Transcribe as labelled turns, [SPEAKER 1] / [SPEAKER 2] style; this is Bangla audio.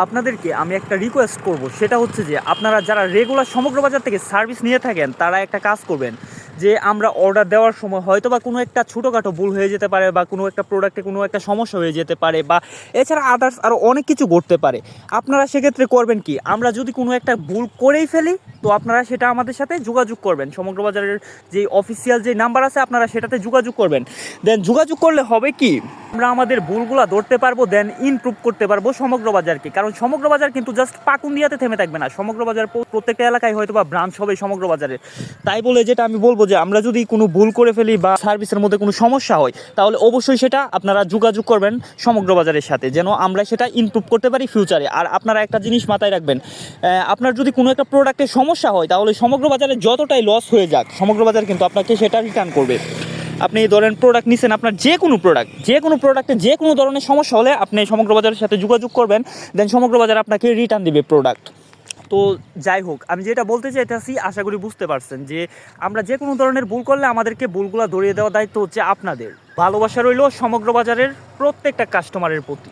[SPEAKER 1] আপনাদেরকে আমি একটা রিকোয়েস্ট করব, সেটা হচ্ছে যে আপনারা যারা রেগুলার সমগ্র বাজার থেকে সার্ভিস নিয়ে থাকেন তারা একটা কাজ করবেন যে আমরা অর্ডার দেওয়ার সময় হয়তো বা কোনো একটা ছোটোখাটো ভুল হয়ে যেতে পারে বা কোনো একটা প্রোডাক্টে কোনো একটা সমস্যা হয়ে যেতে পারে বা এছাড়া আদার্স আরও অনেক কিছু ঘটতে পারে। আপনারা সেক্ষেত্রে করবেন কি, আমরা যদি কোনো একটা ভুল করেই ফেলি তো আপনারা সেটা আমাদের সাথে যোগাযোগ করবেন, সমগ্র বাজারের যে অফিসিয়াল যে নাম্বার আছে আপনারা সেটাতে যোগাযোগ করবেন। দেন যোগাযোগ করলে হবে কি, আমরা আমাদের ভুলগুলো ধরতে পারবো, দেন ইমপ্রুভ করতে পারবো সমগ্র বাজারকে। কারণ সমগ্র বাজার কিন্তু জাস্ট পাকুন্দিয়াতে থেমে থাকবে না, সমগ্র বাজার প্রত্যেকটা এলাকায় হয়তো বা ব্রাঞ্চ হবে সমগ্র বাজারে। তাই বলে যেটা আমি বলবো যে আমরা যদি কোনো ভুল করে ফেলি বা সার্ভিসের মধ্যে কোনো সমস্যা হয় তাহলে অবশ্যই সেটা আপনারা যোগাযোগ করবেন সমগ্র বাজারের সাথে, যেন আমরা সেটা ইমপ্রুভ করতে পারি ফিউচারে। আর আপনারা একটা জিনিস মাথায় রাখবেন, আপনার যদি কোনো একটা প্রোডাক্টের সমস্যা হয় তাহলে সমগ্র বাজারে যতটাই লস হয়ে যাক সমগ্র বাজার কিন্তু আপনাকে সেটা রিটার্ন করবে। আপনি ধরেন প্রোডাক্ট নিছেন, আপনার যে কোনো প্রোডাক্টে যে কোনো ধরনের সমস্যা হলে আপনি সমগ্র বাজারের সাথে যোগাযোগ করবেন, দেন সমগ্র বাজার আপনাকে রিটার্ন দিবে প্রোডাক্ট। তো যাই হোক, আমি যেটা বলতে চাইতেছি আশা করি বুঝতে পারছেন যে আমরা যে কোনো ধরনের ভুল করলে আমাদেরকে ভুলগুলো ধরিয়ে দেওয়ার দায়িত্ব হচ্ছে আপনাদের। ভালোবাসা রইল সমগ্র বাজারের প্রত্যেকটা কাস্টমারের প্রতি।